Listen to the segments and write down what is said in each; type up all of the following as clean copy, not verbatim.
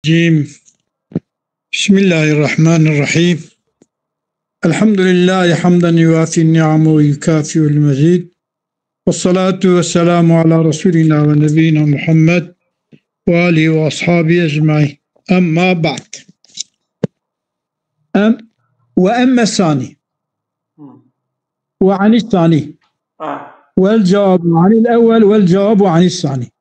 الرجيم. بسم الله الرحمن الرحيم. الحمد لله حمدا يوافي النعم ويكافئ المزيد، والصلاة والسلام على رسولنا ونبينا محمد وآله وأصحابه أجمعين. أما بعد، وأما الثاني وعن الثاني والجواب عن الأول والجواب عن الثاني.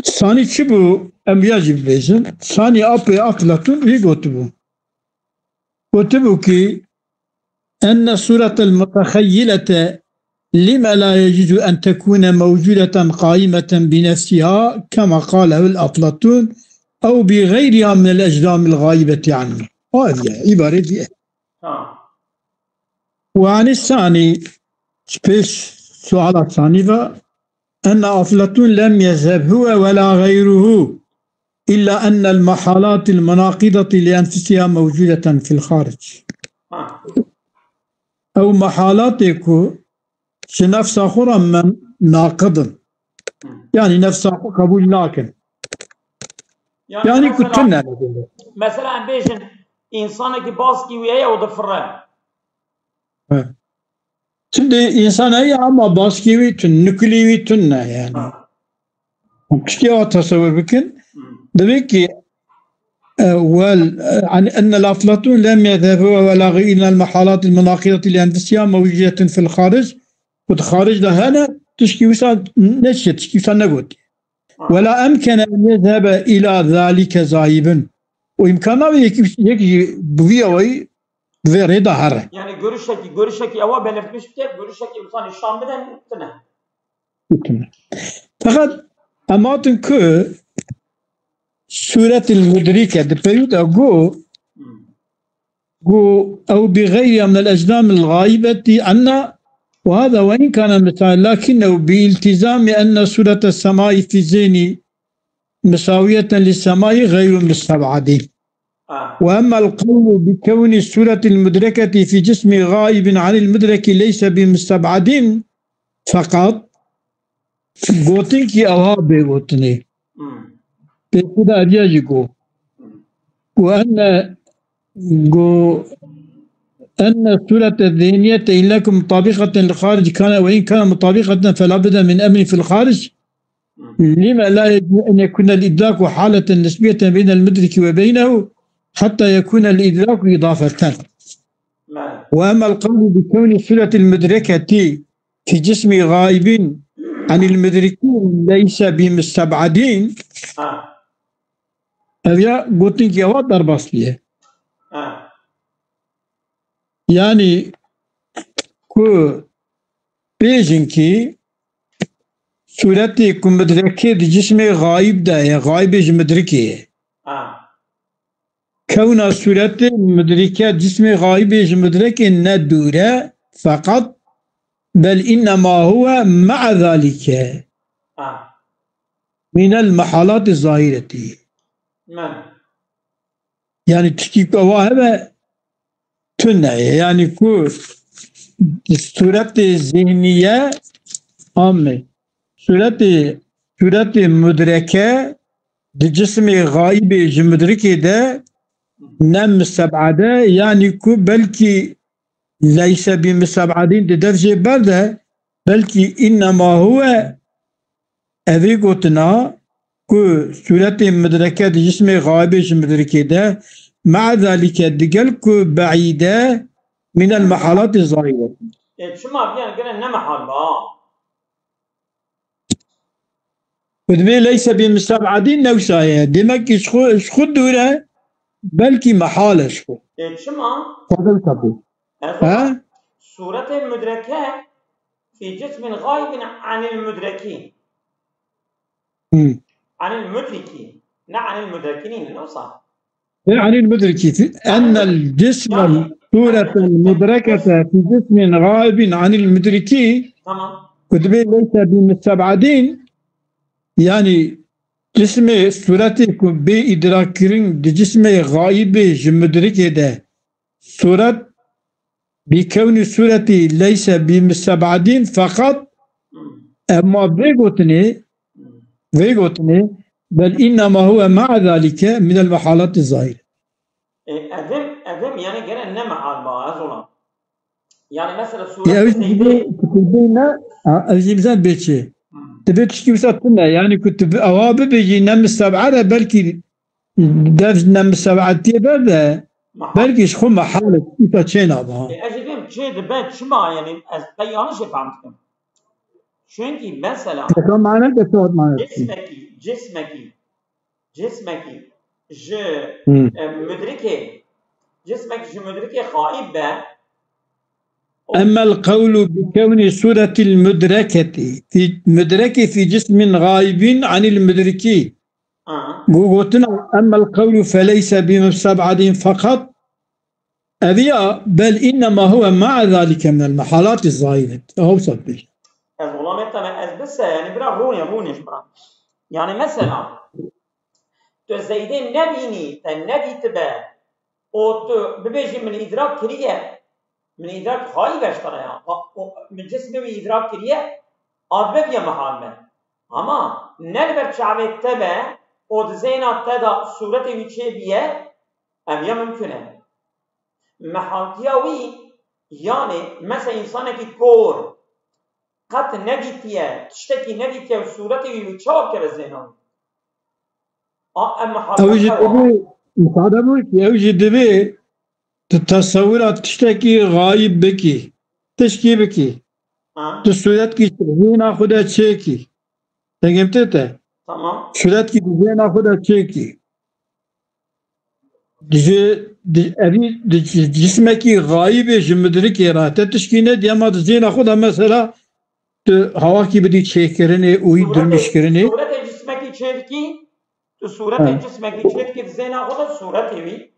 ثاني شبو أم يجب ليزن ثاني أبي أقلة يقتبو كي أن صورة المتخيلة لما لا يجوز أن تكون موجودة قائمة بنفسها كما قاله الأفلاطون أو بغيرها من الأجرام الغائبة عنه. هذه عبارة دي. وعن الثاني سؤال الثاني أن أفلاطون لم يذهب هو ولا غيره إلا أن المحالات المناقضة لأنفسها موجودة في الخارج، أو محالاتك نفس أخرى من ناقض، يعني نفس قبول لكن يعني كنتنا مثلا بيجن إنسانك باسكي وياه ودفره Şimdi insan iyi ama baskıvi tün, nüklevi tünne yani. Kişiye tasavvur bakın. Demek ki أن الأفلاطون لم يذهب ولا غير إلى المحالات المناقضة لأنفسها موجودة في الخارج، والخارج لهنا تشكي وسان نشيت تشكي وسان نقول ولا أمكن أن يذهب إلى ذلك زايبا وإمكانه يكي بويوي ve daha. Yani görüşteki ava belirtmiştir. Görüşteki insan İslam'dan tına. Fakat amatın ki suretil müdrike de periyuda go أو بغيرها من الأجرام الغائبة عنا، وهذا وإن كان مثال لكنه بالتزام أن سورة السماء في الزين مساوية للسماء غير مستبعدة. وأما القول بكون السورة المدركة في جسم غائب عن المدرك ليس بمستبعد فقط قوتين كي أوابي قوتني بكذا أرياجيكو، وأن السورة الذهنية إن لكم مطابقة للخارج كان وإن كان مطابقة فلا بد من أمن في الخارج، لما لا يجب أن يكون الإدراك حالة نسبية بين المدرك وبينه حتى يكون الإدراك إضافة. وأما القول بكون الصورة المدركة في جسم غائب عن المدركين ليس بمستبعدين هذا قلت لك يا واد ضرباصليه يعني كو بيجن كي صورتي كو مدركة جسم غائب ده يا غائب مدركة كون صورت مدركة جسم غائب مدرك ندورة فقط، بل إنما هو مع ذلك من المحالات الظاهرة. يعني تشكيك واهبة تنة يعني كو صورت ذهنية عامة صورت مدركة جسم غائب مدركة ده نم مستبعدة يعني كو بلكي ليس بمستبعدين درجة برده، بلكي إنما هو أذيقتنا كو سورة مدركة جسم غائب مدركة ده مع ذلك دقل كو بعيدة من المحالات الظاهرة. شو ما يعني قلنا نمحل ودمي ليس بمستبعدين نوسايا دمك شخو دوره بلكي محالة شخو شما فضل تبو سورة المدركة في جسم غائب عن المدركين عن المدركين لا عن المدركين نوصل عن المدركين أن الجسم سورة المدركة في جسم غائب عن المدركين تمام ودمي ليس بمستبعدين يعني جسم صورتك بإدراكين جسم غائب مدركة ده صورة بكون الصورة ليس بمستبعدين فقط، أما بيقوتني بل إنما هو مع ذلك من المحالات الظاهرة. أدم يعني جرى نما على بعض يعني مثلا سورة يعني السيدة كتبنا أجيب بيتشي تبي تشكي وسطنا يعني كتب أوابب بيجي نم السبعة بلكي دف نم السبعة تيبا بلكي شخو محالة كيف تشينا بها. أجيبهم شيء دبات شما يعني أنا شو فهمتكم çünkü mesela كم معنا كتوت معنا جسمك je müdrike غائب به أما القول بكون سورة المدركة في جسم غائب عن المدركين قلتنا أما القول فليس بمستبعد فقط أبيا بل إنما هو مع ذلك من المحالات الظاهرة أوصل به. بس يعني برا روني شبرا يعني مثلا تو زيدين نبيني تنبي تبا او تو ببيجي من إدراك كريه من إدراك غائب اشتريا من جسمي إدراك كريه أدبب يا محال من أما نلبر شعبه تبا او دزينا تدا صورت ويچه بيه أبيا ممكنه محالتياوي يعني مثلا إنسانك كور قط نبيتيه تشتكي نبيتيه وصورته ويچه كبزينا أما حالتها أوجد به تصورات تشتكي غايب بكي تشكي بكي تصورات کی زینا خدا چکی تنگمته ته تمام صورت کی زینا خدا چکی أبي جسمك غايب جمدرك راته تشكينه ديما زينا خدا مثلا هواكي بدي تشكرني ويدرمش كرني صورة جسمك تشكي صورة جسمك تشكي زينا خدا صورته وي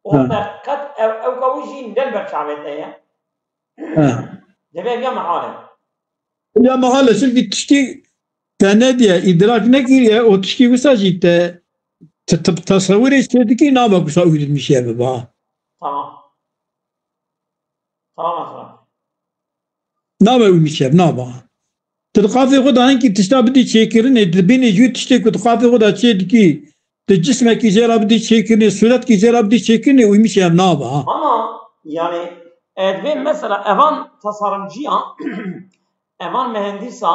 وقد او كوجين دلبر شعبته دبي يا محاله يا محاله سلكي تشكي تنادي ادراك نكير او تشكي وساجيت تصوري استدكي نابك سويد المشي بابا تمام اصلا نابا المشي نابا تلقافي خدا هنكي تشتا بدي تشكرني تبيني جو تشتي تلقافي خدا تشكي جسمك جرا بدي تشكرني صورتك جرا بدي تشكرني ويمشي نابا اما يعني ادبي مثلا اvan tasarımcıya اvan mühendisa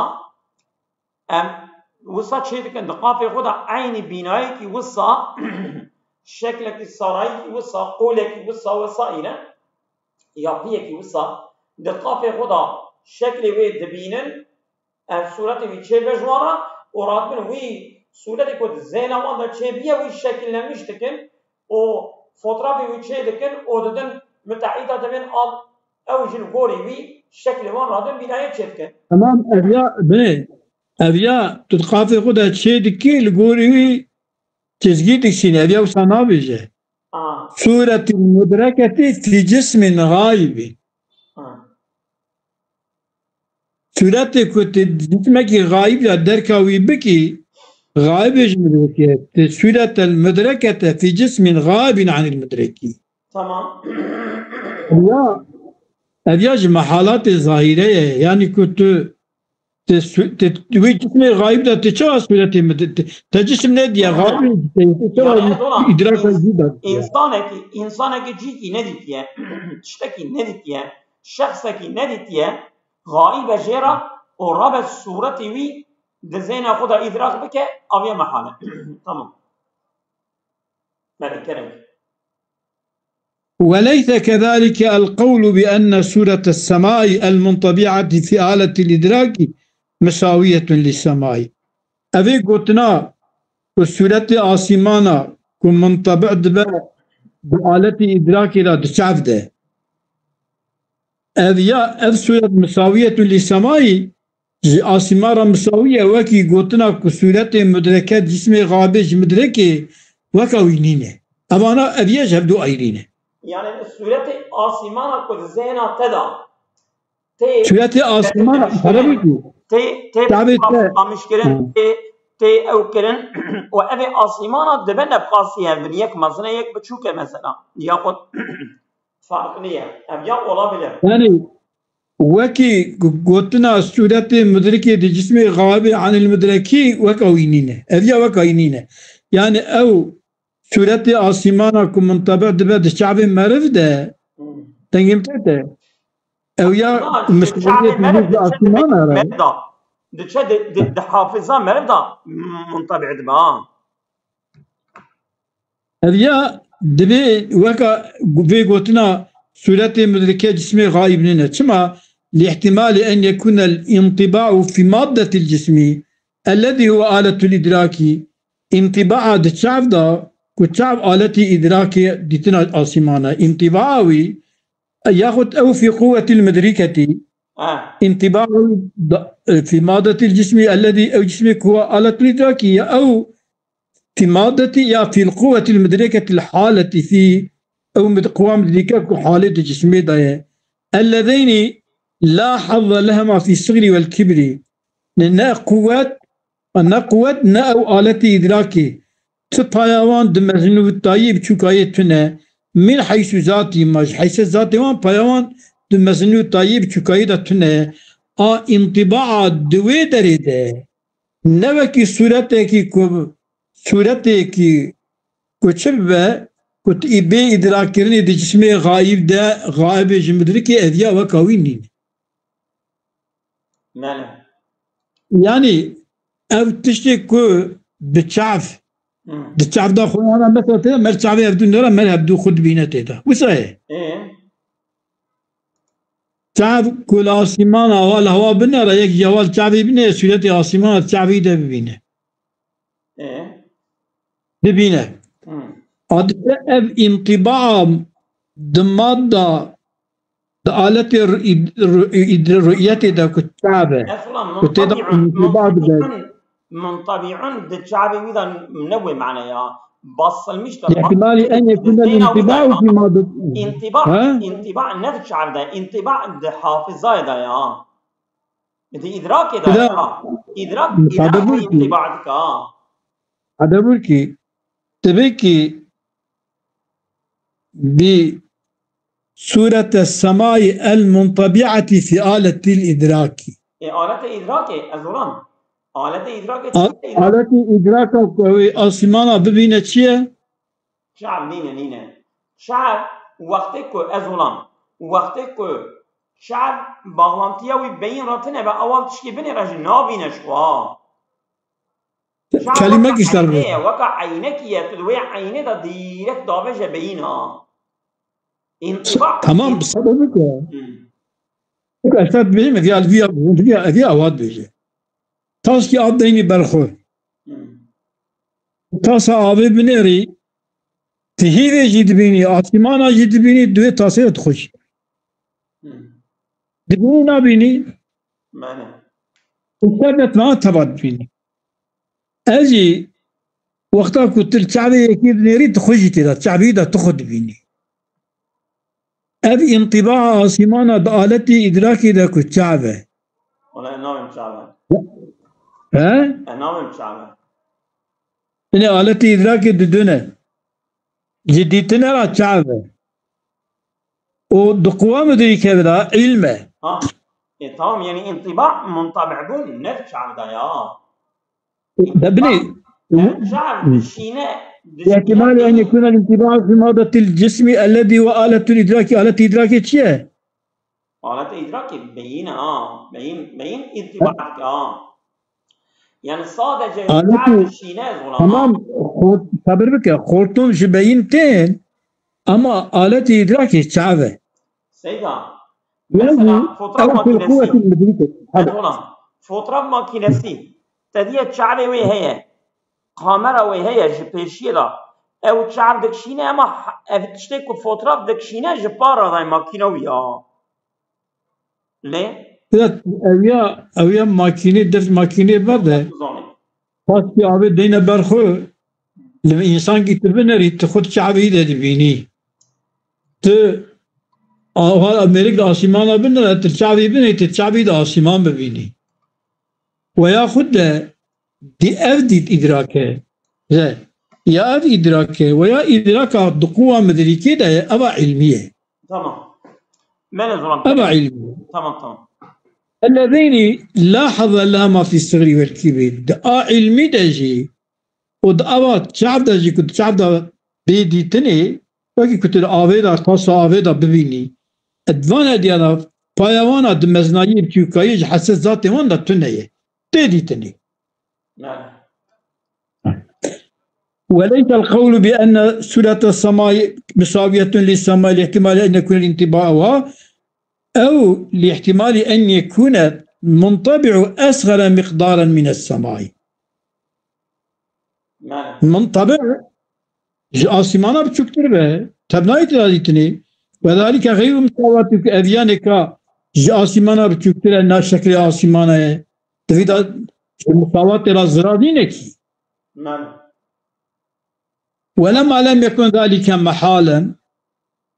وصا شيء كان دقافي خدا عيني بنايك وصا شكلك السراي وصا قولك وصا إلى يعطيك وصا دقافي خدا شكل وي دبينن صورتي وي تشي بجوارا ورات من وي صورتي كود زينا واندا تشي بيا وي شكل نمشتكن او فوتوغرافي وي تشي دكن او ددن متعيدة دبن او جن غوري وي شكل وان رادن بناية تشيدكن تمام أبيا تتقافي خدا تشيد كي الجوري تزجيتك سين أبيا وصنا بيجه صورة المدركة في جسم غائب صورة كنت جسمك غائب دركاوي بكي غائب المدركة صورة المدركة في جسم غائب عن المدركي تمام أبيا محالات ظاهرة يعني كنت جسم غائب ده تشا صورة تجسم ندي غائب إدراك جدا إنسانك جيكي نديتيه تشتكي نديتيه شخصك نديتيه غائب جيرا ورب الصورة وي دزينا خدا إدراك بك أبيا محالة تمام مالك كرم وليس كذلك القول بأن سورة السماء المنطبعة في آلة الإدراك مساوية للسماء أبي قلتنا والسورة آسمانا كم منطبع بآلة إدراك لا تشعف ده أذ سورة مساوية للسماء آسمانا مساوية وكي قلتنا كسورة مدركة جسم غابج مدركة وكوينينة أبانا أبي يجهب دو أيرينة يعني سورة آسمانا كل زينا تدا سورة آسمانا خرابيكو مشكلة تي أو كرن وأبي آسمانا دبنا بقاسية بنيك مزنا يك بتشوكة مثلا ياخد فرق ليه أبيا ولا بلا يعني وكي قلتنا صورة مدركة الجسم غائبة عن المدركي وكوينينة أذيا وكوينينة يعني أو صورة آسمانا كم منطبع دبد الشعب مرفدة تنجمتها أو يا مسؤولية تجيز آسمانا مرفدة دتشد حافظة مرفدة منطبع دبا أذيا دبي وكا في قلتنا صورة مدركة جسم غائب لنا كما لاحتمال أن يكون الانطباع في مادة الجسم الذي هو آلة الإدراك انطباع الشعب دا كشعب آلة إدراك ديتنا آسمانا انطباعي ياخذ أو في قوة المدركة انطباع في مادة الجسم الذي أو جسمك هو آلة الإدراك أو في مادة يا في القوة المدركة الحالة في أو قوة مدركة حالة الجسم دا اللذين لا حظ لهما في الصغر والكبر لأن قوة أو آلة إدراكي تطايوان دمزنو الطيب شكايتنا من حيث ذاتي ماج حيث ذاتي وان بايوان دمزنو الطيب شكايتنا انطباع دوي دريده نوكي صورتك كتشبه كنت إبي إدراكيرني دي جسمي غايب دا غائب جمدركي أذيا وكاوينين يعني أو تشتكو بتشعف دا خوانا مثلا مر شعبي أبدو نرى مر أبدو خد بينا تيدا وصحيح شعب كل آسمان أول هوا بنا رأيك جوال شعبي بنا سورة آسمان شعبي دا ببينا ببينا عادة انطباع دمادة آلة الرؤية دا كتابة منطبع بالشعب وإذا منوي معنا يا بص المشترك احتمال أن يكون الانطباع في مادة انطباع نفس الشعب ده انطباع حافظة ده يا دي إدراك ده إدراك انطباعك هذا بركي تبكي بصورة السماء المنطبعة في آلة الإدراك آلة الإدراك أزوران آلة إدراك آسمانا ببينة شيء شعب نينة شعب وقتك أزوران وقتك شعب باغلانتياوي بين راتنا بأول تشكي بني رجل نابين شوا كلمة كشتر وقع عينك يتدوي عينك دا ديرك دافش بينا انطباع تمام بصدقك أشتاد بيجي في أواد بيجي تاس كي عبديني برخو تاس آبي بنيري تهيوي جيد بيني آسمانا جيد بيني دوي تاسي تخش دبيني نابيني وكانت ما تباد بيني أجي وقتها كنت الشعبي يكيد نيري تخش تدا الشعبي دا تخد بيني أبي انطباع آسمانا بآلتي إدراكي دا كتشعبه ولا نام شعبه ها؟ نام شعبه إني آلتي إدراكي ددونه جديتنا را شعبه ودقوة مدركة بدا علمه تمام يعني انطباع منطبع بون نفس شعب دا يا دبني شعب شيناء باحتمال أن يكون الانطباع في مادة الجسم الذي هو آلة الإدراك آلة إدراك شيء آلة إدراك بين بين انطباعك يعني صادق شعب شيناء تمام خبر بك خورتون جبينتين أما آلة إدراك شعبه سيدا مثلا فترة ماكينسي تدية شعبه وهي كاميرا وهي جبيشي لا او شعب دكشينه اما افتشتك فوتوغراف دكشينه جبارا داي ماكينويا ليه اويا ماكينه دف ماكينه بده فاسي ابي دينا برخو لما انسان کی تبنري تخد شعبي ده بيني ت اول امريكا آسمان بنر الشعبي بني الشعبي ده آسمان ببيني وياخد دي أفدي إدراكه زين يا أفدي إدراكه ويا إدراك قوة مدركية ده أبا علمية تمام من زران أبا علمي تمام الذين لاحظ لما في الصغر والكبير دعا علمي دجي ودعوات شعب دجي كنت شعب بيدي تني وكي كنت آويدا تاسا آويدا ببيني ادوانا ديانا بايوانا دمزنايي بتوكايج حساس ذاتي وانا تنية تيدي تني وليس القول بأن سورة السماء مساوية للسماء لاحتمال أن يكون الانطباعها أو لاحتمال أن يكون منطبع أصغر مقدارا من السماء منطبع آسمانا بچوكتر به تبناي تلازيتني وذلك غير مساواة أذيانك آسمانا بچوكتر نا شكل آسمانا تفيد مساواة الزرادينك ولما لم يكن ذلك محالا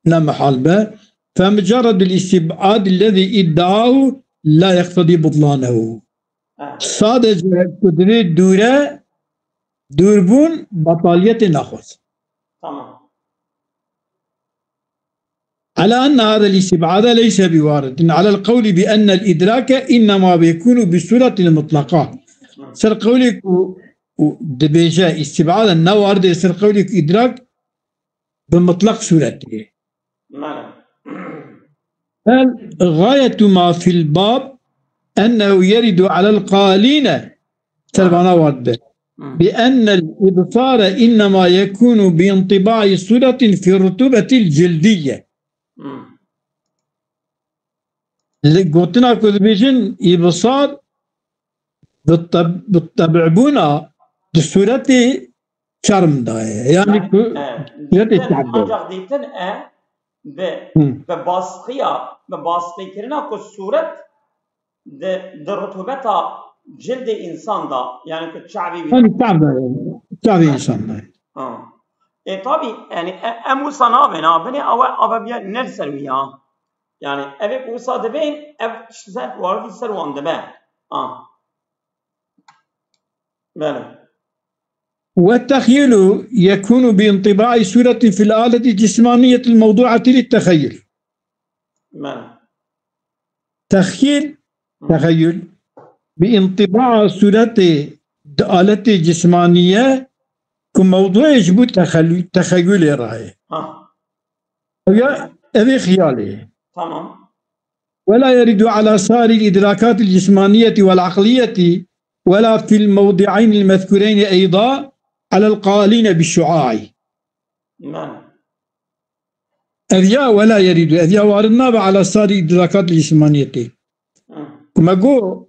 لا محال به فمجرد الاستبعاد الذي ادعاه لا يقتضي بطلانه صادج قدرة دوربون بطالية ناخذ تمام على أن هذا الاستبعاد ليس بوارد على القول بأن الإدراك إنما بيكون بصورة المطلقة سر قولك دبيجا استبعادا نوارد سر قولك إدراك بمطلق صورته غاية ما في الباب أنه يرد على القائلين سربانا وارد بأن الإبصار إنما يكون بانطباع صورة في الرطوبة الجلدية قلتنا كذبيجن إبصار بالطبع الصورة شرم داية يعني ancak diyten بباسقي كرنا كالصورة de rutubeta cildi insanda yani ki şa'bi شعبي إنسان tabi yani emu sana beni ava bir nerser ya yani evet usa de ben ev güzel var bir servan de ben böyle والتخيل يكون بانطباع صورة في الآلة الجسمانية الموضوعة للتخيل تخيل بانطباع صورة الآلة الجسمانية كموضوع يجب تخيل رأيه هذا خياله تمام ولا يرد على سائر الإدراكات الجسمانية والعقلية ولا في الموضعين المذكورين أيضا على القائلين بالشعاع أذيا ولا يرد أذيا واردنا على سائر الإدراكات الجسمانية كما قو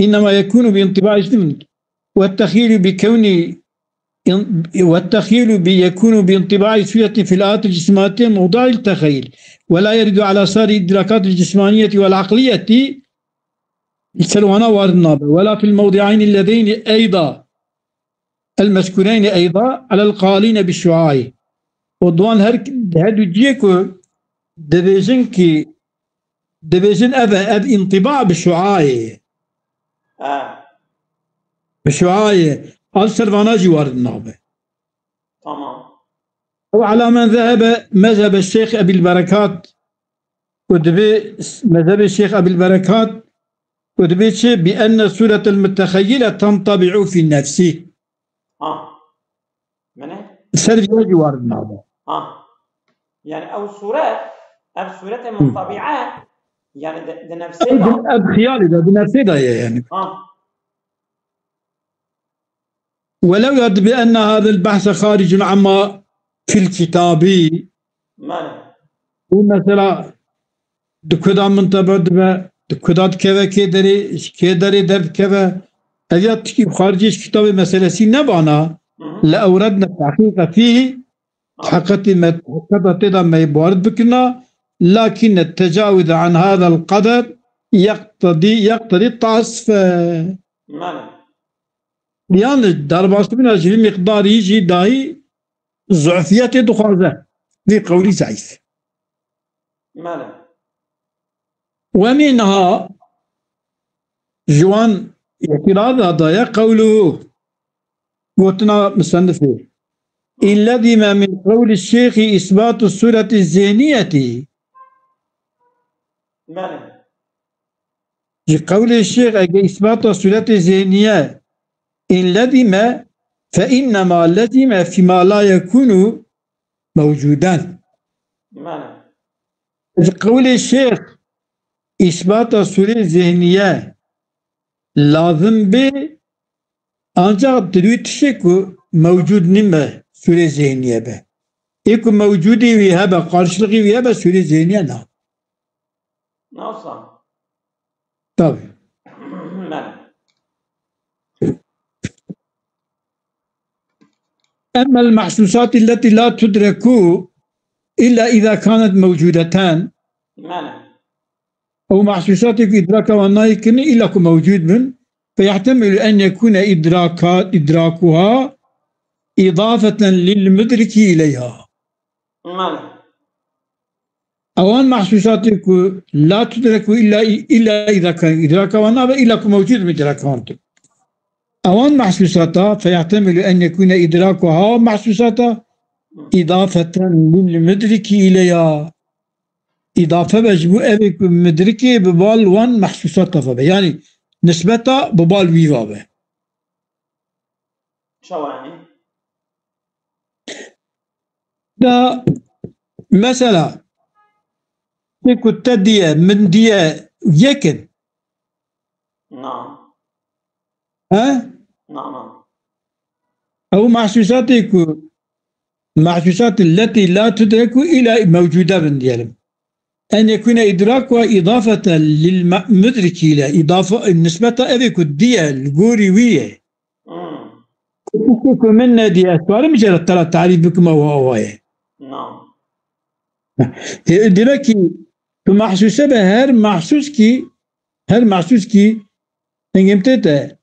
إنما يكون بانطباع السمن والتخيل بيكون بانطباع صورة في الآلات الجسمانية موضوع التخيل ولا يرد على سائر الإدراكات الجسمانية والعقلية ولا في الموضعين اللذين أيضا المذكورين أيضا على القائلين بالشعاع ودوان هادو جيكو دبيجن أب انطباع بالشعاع بالشعاع السربانا جوار النابة تمام وعلى من ذهب مذهب الشيخ أبي البركات مذهب الشيخ أبي البركات بأن الصورة المتخيلة تنطبع في النفس من السربانا جوار النابة يعني أو صورة منطبعة يعني ده نفسها أب خيالي ده بنفسها يعني ولو يرد بأن هذا البحث خارج عما في الكتاب ومثلا دكدا منطبع دكدا كذا كدري درد كذا هذا تكي خارج كتاب مسألة سينبانا لأوردنا التحقيق فيه حقيقة ما يبارد بكنا لكن التجاوز عن هذا القدر يقتضي التعصف يعني درباست من أجل مقدار يجي داي ضعفيات دخازة في قولي ضعيف ومنها جوان اعتراض هذا قوله قلتنا مصنفه لزم من قول الشيخ إثبات الصورة الذهنية. بله قول الشيخ إثبات الصورة الذهنية إن لزم فإنما لزم فيما لا يكون موجودا. بله قول الشيخ إثبات الصورة الذهنية لازم به ancak duyut şeku mevcut nime süre zihniye be. İku mevcudi vi hebe karşılığı vi hebe süre zihniye na. نوصل Tabi. بله أما المحسوسات التي لا تدرك إلا إذا كانت موجودتان بله أو محسوسات إدراكها والنايكن إلا كو موجود من فيحتمل أن يكون إدراكها إضافة للمدرك إليها. بله أوان محسوسات لا تدرك إلا إذا كان إدراكها والنايكن إلا كو موجود من إدراكها. أوان محسوساتها فيحتمل أن يكون إدراكها محسوساتها إضافة للمدرك إليها. إضافة بجبو أبك مدركة ببال وان محسوساتها فبه يعني نسبتها ببال ويفا به. شو يعني؟ ده مثلا تكو تدية من دية يكن نعم ها نعم أو محسوسات التي لا تدرك إلى موجودة من ديالهم أن يكون إدراكها إضافة للمدرك إلى إضافة نسبة أبيك الدية الجوريوية كوكو من دي أسوار مجرد ترى تعريف بكم هو نعم دلوقتي محسوسة به هر محسوس كي انجمتته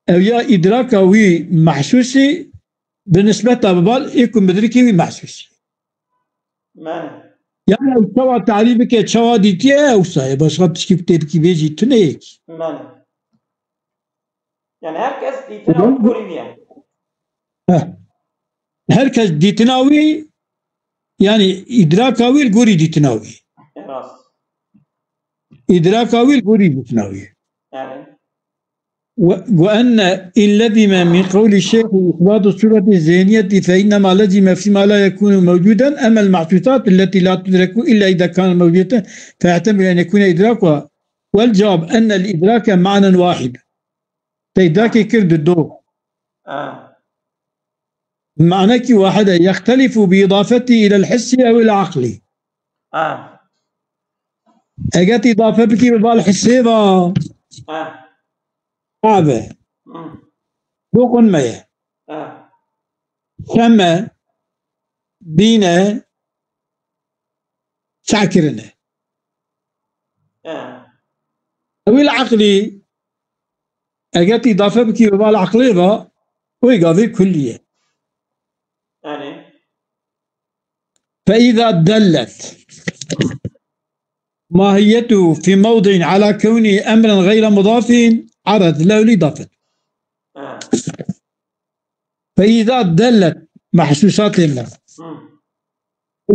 أو يا إدراكه وي محسوسي بالنسبة لبال يكون مدركي وي محسوسي بله يعني شوا تعريفك شوا ديتيه أو صايب بس قد تشكي بتبكي بيجي تنيك بله يعني herkes itiraf görüyor. herkes ديتناوي يعني إدراكاوي الجوري ديتناوي راس إدراكاوي الجوري ديتناوي يعني وأن إن لزم من قول الشيخ إثبات الصورة الذهنية فإنما لزم فيما لا يكون موجودا. أما المحسوسات التي لا تدرك إلا إذا كان موجودا فيحتمل أن يكون إدراكها. والجواب أن الإدراك معنى واحد. إدراك كرد الدور معنى واحدة يختلف بإضافته إلى الحس أو العقل. أجت إضافة بك بالحسي صعبة دوق مية شمة بينا شاكرنا أو العقلي أجت إضافة بك بالعقلي ويقاضي كلية. فإذا دلت ماهيته في موضع على كونه أمرا غير مضاف عرض له الإضافة. فإذا دلت محسوسات الله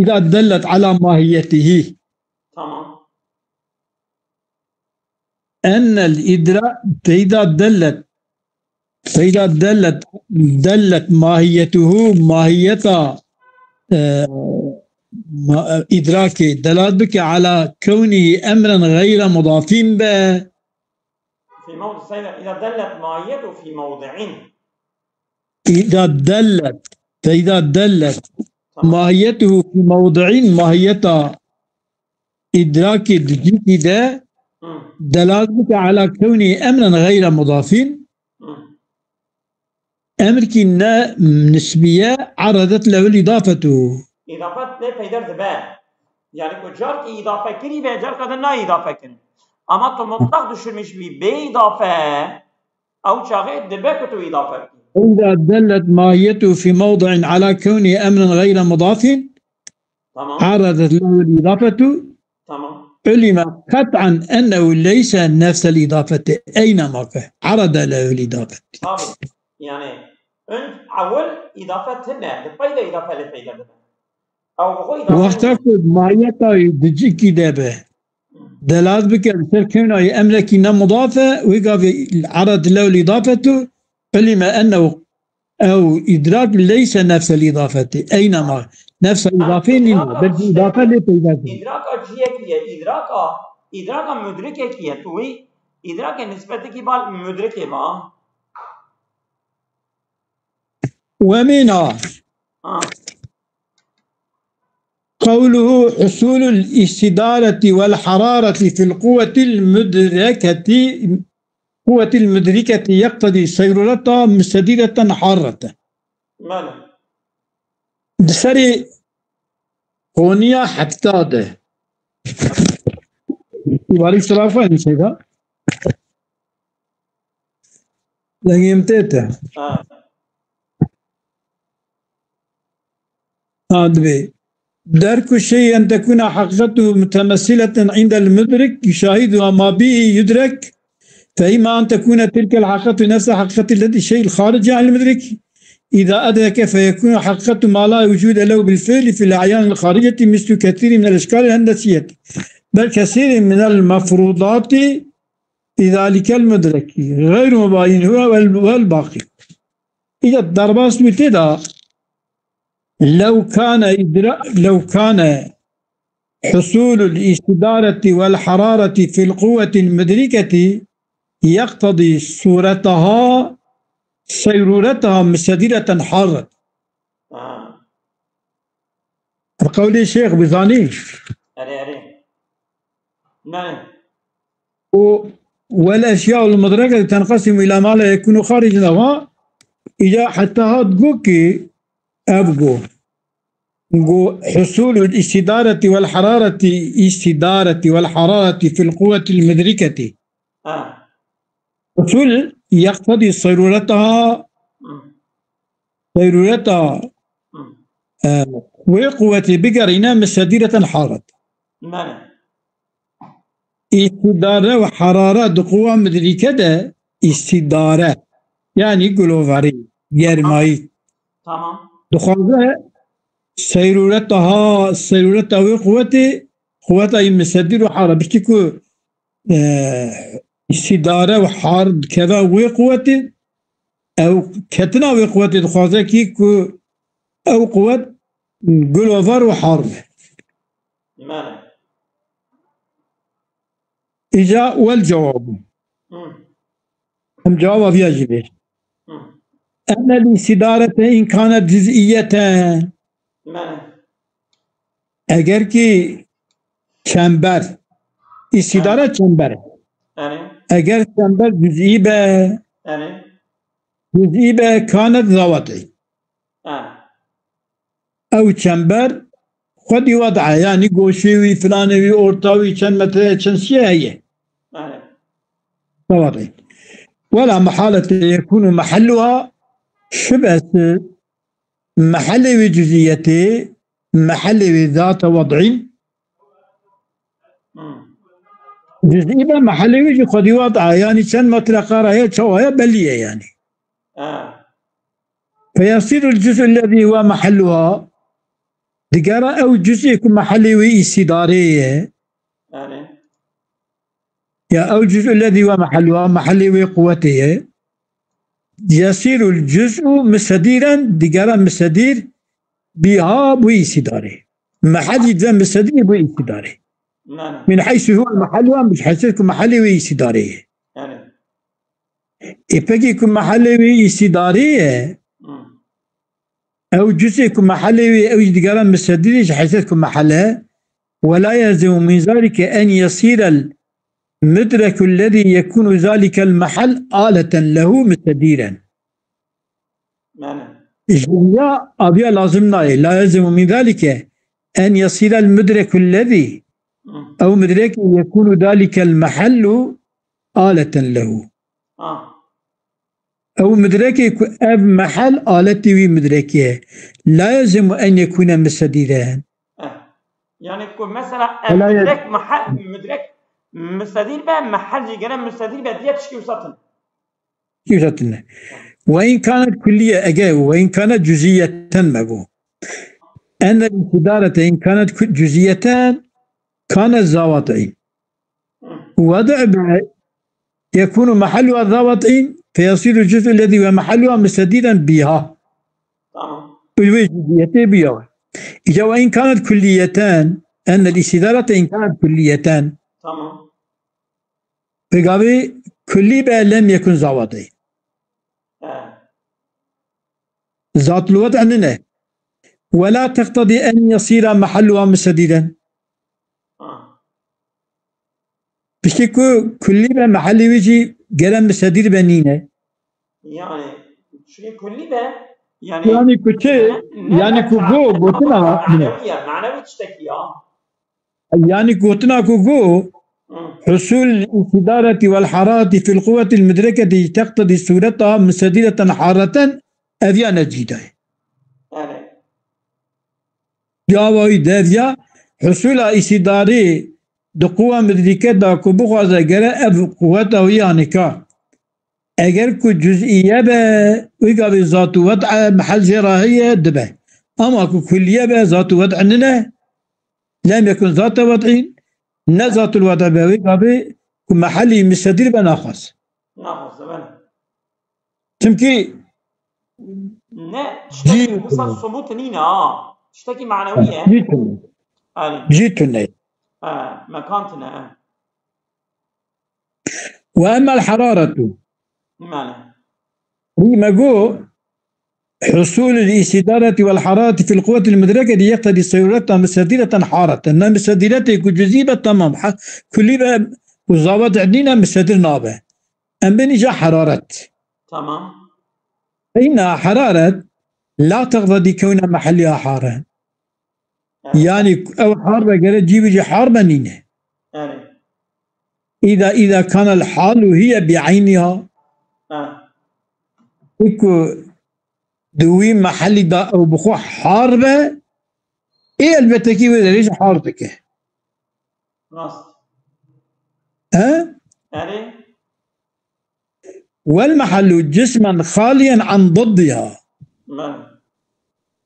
إذا دلت على ماهيته أن الإدراك فإذا دلت ماهيته ماهية إدراكي دلالتك على كونه أمرا غير مضاف به في موضع إذا دلت ماهيته في موضع فإذا دلت ماهيته في موضع ماهية إدراك الجزء ده دلالتك على كونه أمرا غير مضاف أمر كنا نسبية عرضت له الإضافة. إضافة لا فايدة ذباب يعني كجار كي إضافة كري بجار كذا نا إضافة كن أما تو مطلق دشمش بي بإضافة أو شاغل دبكتو إضافة. إذا دلت ماهيته في موضع على كونه أمرا غير مضاف عرضت له الإضافة علم قطعا أنه ليس نفس الإضافة أينما كان عرض له الإضافة. يعني ön أول إضافة هنا لفايدة إضافة لفايدة ده أو بخو إضافة وقتا خود ماهیتا دجی کی دابه دلالت بکر سر كونه أملكي مضافة ويقف عرض له الإضافة علم أنه أو إدراك ليس نفس الإضافة أينما نفس الإضافين بل إضافة لتضافة إدراك أجيه كيه إدراك مدركة كيه توي إدراك نسبة كي بال مدركة ما ومنها قوله حصول الاستدارة والحرارة في القوة المدركة يقتضي صيرورتها مستديرة حارة ماله دسري قونية حتى يبالي صرافة نسيها لكن يمتيته هذا درك الشيء أن تكون حقيقته متمثلة عند المدرك يشاهدها ما به يدرك فإما أن تكون تلك الحقيقة نفس حقيقة التي الشيء الخارج عن المدرك إذا أدرك فيكون حقيقة ما لا وجود له بالفعل في الأعيان الخارجة مثل كثير من الأشكال الهندسية بل كثير من المفروضات في ذلك المدرك غير مباين هو والباقي إذا الضرباس متدا لو كان حصول الاستدارة والحرارة في القوة المدركة يقتضي صيرورتها مستديرة حارة القول الشيخ بيزاني نعم والأشياء المدركة تنقسم إلى ما لا يكون خارج لها إذا حتى هتقوكي أبقو حصول الاستدارة والحرارة في القوة المدركة حصول يقتضي صيرورتها وقوة بقرنا مستديرة حارة استدارة وحرارة قوة مدركة استدارة يعني جلوفاري جرمائي تمام دخلها صيرورتها قوة مستديرة حارة بشتكو استدارة وحارة كذا وقوة أو كتنا وقوة دخلها كيكو أو قوة جلوفار وحارة إجا والجواب هم جواب يجب أن الاستدارة إن كانت جزئية أجر كي چنبر استدارة چنبر أجر چنبر جزئي به كانت ذواتي أو چنبر خود وضعه يعني قوشيوي فلانوي أورتاوي چن متر چن شيء هي ذواتي ولا محالة يكون محلها شبه محل جزئيته محل ذات وضع جزئي محل وجه خد وضع يعني كان مطلقة راية شوية بلية يعني فيصير الجزء الذي هو محلها دقارة أو جزء يكون محلي استدارية أو الجزء الذي هو محلها محلي قوته يصير الجزء مستديرا دقارة مستدير بها بإستداري محل يبدأ مستدير بإستداري من حيث هو المحل مش حيث يكون محلي وإستداري إبقى يكون محلي وإستداري أو جزء يكون محلي أو دقارة مستدير حيث يكون محلها ولا يلزم من ذلك أن يصير المدرك الذي يكون ذلك المحل آلة له مستديرا الجملة أبيا لا يلزم من ذلك أن يصير المدرك الذي أو مدرك يكون ذلك المحل آلة له أو مدرك يكون محل آلته ومدركه لا يلزم أن يكون مستديرا يعني يكون مثلا مدرك محل مدرك مستدير بقى محل جنا مستدير بقى ديت شيء وسطنا وإن كانت كلية أجاو وإن كانت جزئية مبو أن الانحدارة إن كانت جزئيتان كانت ضابطين وضع يكون محلها ضابطين فيصير الجزء الذي هو محلها مستديرا بها جزئيتين بها إذا وإن كانت كليتان أن الاستدارة إن كانت كليتان تمام فقابي كلي بقى لم يكن ضابطين ذات الوضع أننا ولا تقتضي أن يصير محلها مستديرا بشكل كلي بقى محلي ويجي قلم مستدير بنينه يعني شو كلي بقى يعني يعني كوكو بوتنا معنوي تشتكي يعني كوتنا كوكو حصول الانحدارة والحرارة في القوة المدركة تقتضي صورتها مستديرة حارة أذيان جيدة جاوي دافيا حصول استدارة دقوة مدركة دا كبوخ زجرة أب قوته يعني كا أجر كو جزئية با ويقابل ذات وضع محل جراهية دبه أما كو كلية با ذات وضع ننا لم يكن ذات وضع ذات الوضع با ويقابل كو محلي مستدير بناخص تمكي لا تشتكي قصة صموت نينا تشتكي معنوية جيتنا مكانتنا وأما الحرارة ما جو حصول الاستدارة والحرارة في القوة المدركة يقتضي صورتها مستديرة حارة إنها مستديرة كجزيبة تمام كل وظابط عندنا مستدير نابه أم بنجا حرارة تمام فإن حرارة لا تقتضي كون محلها حارة يعني أو حارة قال جيب حارة نينة إذا كان الحال هي بعينها إكو دوي محلي دا أو بخو حاربة إيه البتكي وإذا ليش حارتك والمحل جسما خاليا عن ضدها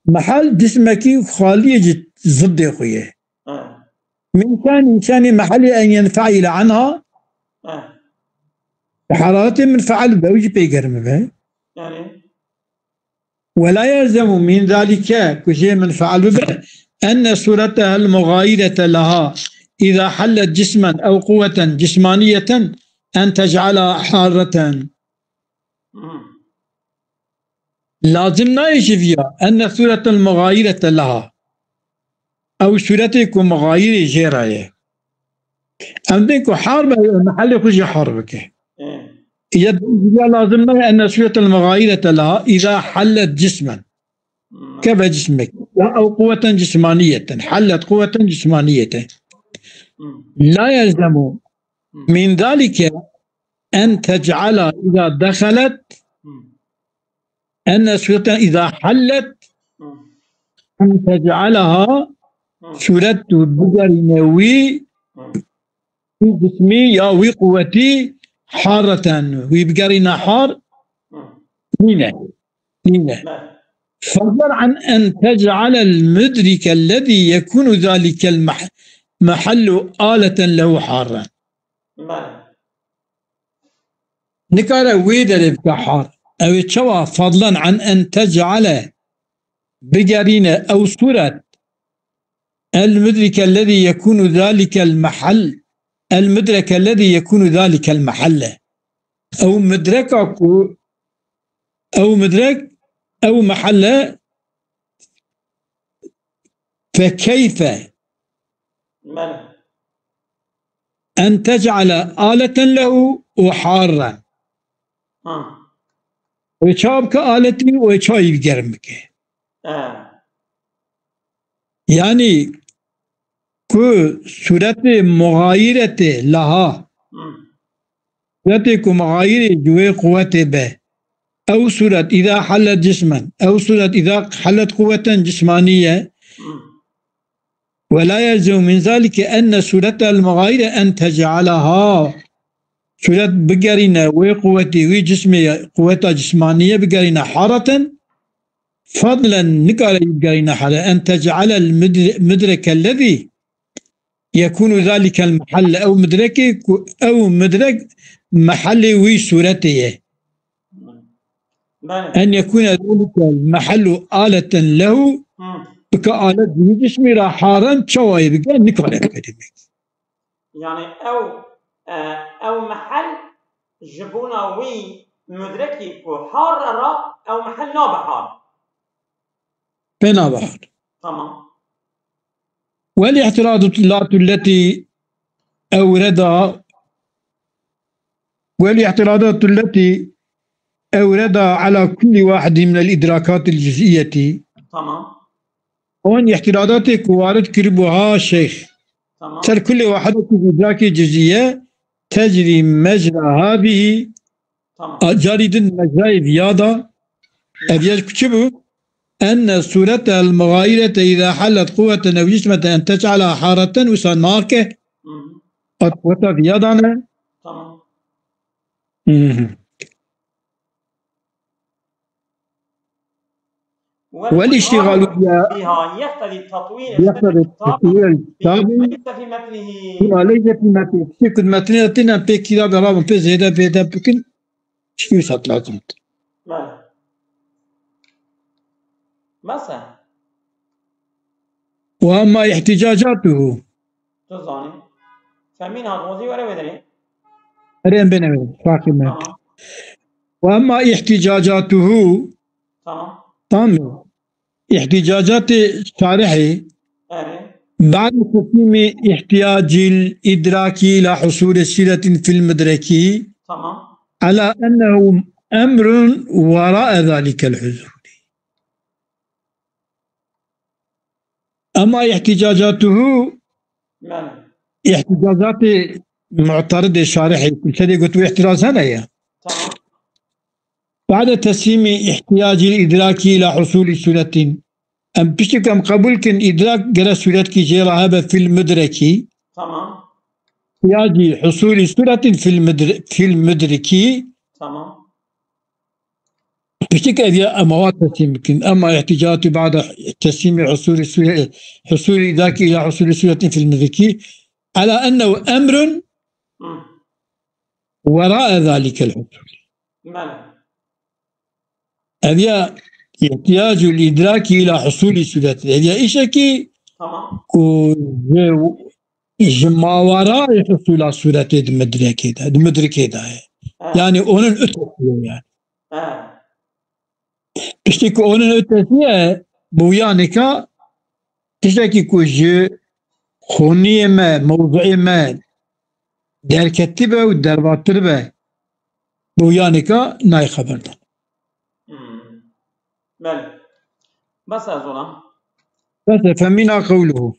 محل جسمك خالية ضد أخويا من كان إنسان محلي أن ينفعل عنها حرارة من فعل بوجه بيقرم به ولا يلزم من ذلك كشيء من فعل به أن صورتها المغايرة لها إذا حلت جسما أو قوة جسمانية أن تجعلها حارة لازم نعيش فيها أن صورة المغايرة لها أو صورتك مغايرة جيراية عندك حرب محل خشي حربك لازم أن صورة المغايرة لها إذا حلت جسما كيف جسمك أو قوة جسمانية حلت قوة جسمانية لا يلزم من ذلك أن تجعل إذا دخلت أن صورة إذا حلت أن تجعلها صورة بقر نوي في جسمي يا قوتي حارة ويبقرنا حار نينة فضلا عن أن تجعل المدرك الذي يكون ذلك المحل آلة له حارا نكارا ويدا يبقى حار أو تشوى فضلا عن أن تجعل بقرنا أو صورة المدرك الذي يكون ذلك المحل المدرك الذي يكون ذلك المحل أو مدركك أو مدرك أو محل فكيف أن تجعل آلة له وحارا ويشابك آلتي ويشايب جرمك يعني كو صورت مغايرة لها صورت مغايرة جوه قوة به أو صورت إذا حلت جسما أو صورت إذا حلت قوة جسمانية ولا يلزم من ذلك أن صورة المغايرة أن تجعلها صورت بگرینه وی قوتی وی جسمی قوتا جسمانیه بگرینه حارة فضلا نقال بگرینه حارة أن تجعل المدرك الذي يكون ذلك المحل أو مدرك محل وي صورته أن يكون ذلك المحل آلة له كآلة جسمي را حارا شوائي بقى نقال بگرینه يعني أو محل جبونا وي مدركي حار را أو محل نابحار بنا بحر تمام. والاعتراضات التي أوردها على كل واحد من الإدراكات الجزئية تمام. هون اعتراضات وارد كربوها شيخ تمام. سر كل واحد من إدراك جزئية تجري مجرى هذه جاري مجرى زيادة أبيض كتبه أن صورة المغايرة إذا حلت قوة أو جسمة أن تجعلها حارة وسناكه قوة زيادة تمام. والاشتغال بها يقتضي التطوير وليس في مثله شكل مثله تنا في كتاب رابع في زيادة بيدا بكن شو لازم مثلا وأما احتجاجاته تظاني فمين هاتوزي ولا بدري رين بينه فاكر وأما احتجاجاته تمام احتجاجات شارحه بعد تقسيم احتياج الإدراك إلى حصول صلة في المدرك تمام على أنه أمر وراء ذلك الحصول. أما احتجاجاته احتجاجات معترض شارحه كل شيء قلت احتراز هنا بعد تسليم احتياج الإدراك إلى حصول صورة أم بشكل قبول كن إدراك جرى صورة كي جرى في المدرك تمام احتياج حصول صورة في المدرك تمام بشكل أموات يمكن أما احتياجات بعد تسليم حصول إدراك إلى حصول صورة في المدرك على أنه أمر وراء ذلك الحصول. هذا احتياج الإدراك إلى حصول صورة هذا إشكي ما وراء حصول صورة المدرك هذا يعني أونن أتفيه يعني تشتكي أونن أتفيه بويانك تشتكي كوجه خونية ما موضوعي ما در كتبه ودر باطربه بويانك ناي خبرنا بله بس أظن بس فمن قوله